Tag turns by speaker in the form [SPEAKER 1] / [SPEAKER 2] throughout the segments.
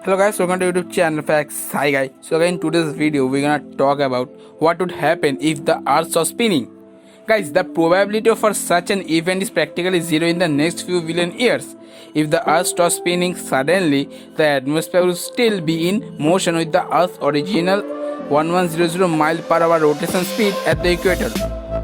[SPEAKER 1] Hello guys, welcome to YouTube channel Facts. Hi guys. So again, in today's video we're gonna talk about what would happen if the earth stops spinning. Guys, the probability for such an event is practically zero in the next few billion years. If the earth stops spinning suddenly, the atmosphere will still be in motion with the earth's original 1100 mile per hour rotation speed at the equator.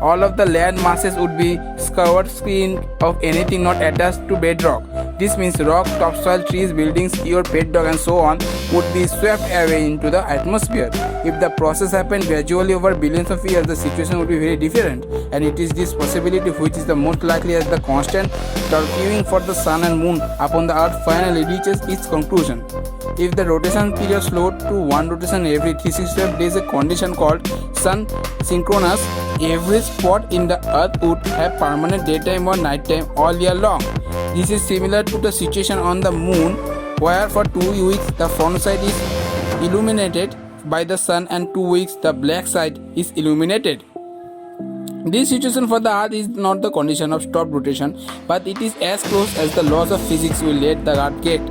[SPEAKER 1] All of the land masses would be covered screen of anything not attached to bedrock. This means rock, topsoil, trees, buildings, your pet dog and so on would be swept away into the atmosphere. If the process happened gradually over billions of years, the situation would be very different, and it is this possibility which is the most likely as the constant queuing for the sun and moon upon the earth finally reaches its conclusion. If the rotation period slowed to one rotation every 365 days, a condition called sun synchronous, every spot in the earth would have permanent daytime or nighttime all year long. This is similar to the situation on the moon, where for 2 weeks the front side is illuminated by the sun and 2 weeks the black side is illuminated. This situation for the earth is not the condition of stop rotation, but it is as close as the laws of physics will let the earth get.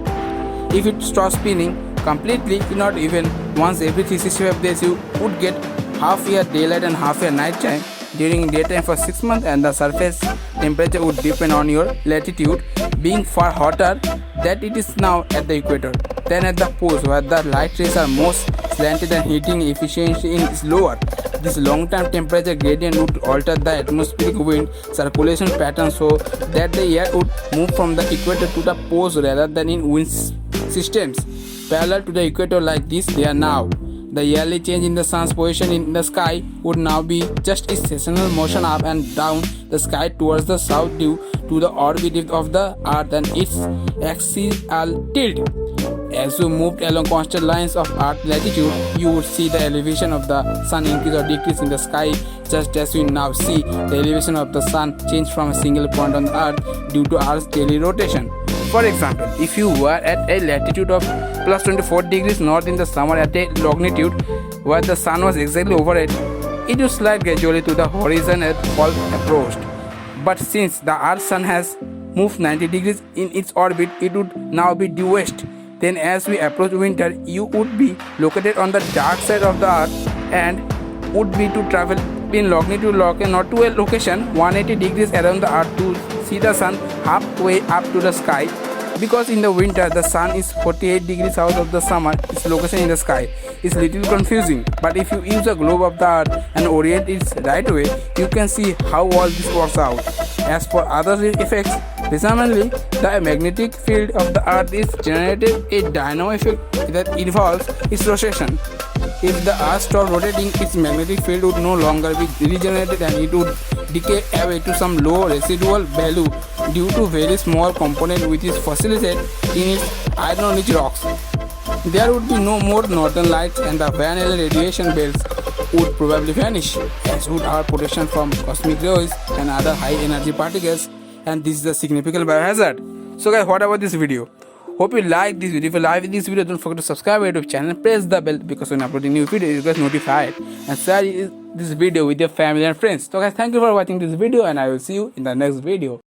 [SPEAKER 1] If it stops spinning completely, not even once every 365 days, you would get half year daylight and half year night time during daytime for 6 months, and the surface temperature would depend on your latitude, being far hotter than it is now at the equator than at the poles, where the light rays are most slanted and heating efficiency is lower. This long-term temperature gradient would alter the atmospheric wind circulation pattern so that the air would move from the equator to the poles rather than in wind systems parallel to the equator like this they are now. The yearly change in the sun's position in the sky would now be just its seasonal motion up and down the sky towards the south due to the orbit of the earth and its axial tilt. As you moved along constant lines of earth latitude, you would see the elevation of the sun increase or decrease in the sky, just as you now see the elevation of the sun change from a single point on the earth due to earth's daily rotation. For example, if you were at a latitude of plus 24 degrees north in the summer at a longitude where the sun was exactly overhead, it would slide gradually to the horizon as fall approached. But since the Earth's sun has moved 90 degrees in its orbit, it would now be due west. Then as we approach winter, you would be located on the dark side of the earth and would be to travel in longitude not to a location 180 degrees around the earth to see the sun halfway up to the sky. Because in the winter the sun is 48 degrees south of the summer, its location in the sky is little confusing. But if you use a globe of the earth and orient it right way, you can see how all this works out. As for other effects, presumably the magnetic field of the earth is generated a dynamo effect that involves its rotation. If the earth stopped rotating, its magnetic field would no longer be regenerated and it would decay away to some low residual value due to very small component which is fossilised in its iron-rich rocks. There would be no more northern lights and the Van Allen radiation belts would probably vanish, as would our protection from cosmic rays and other high energy particles, and this is a significant biohazard. So guys, what about this video? Hope you like this video. If you like this video, don't forget to subscribe to our YouTube channel and press the bell because when uploading new videos you get notified, and share this video with your family and friends. So guys, thank you for watching this video and I will see you in the next video.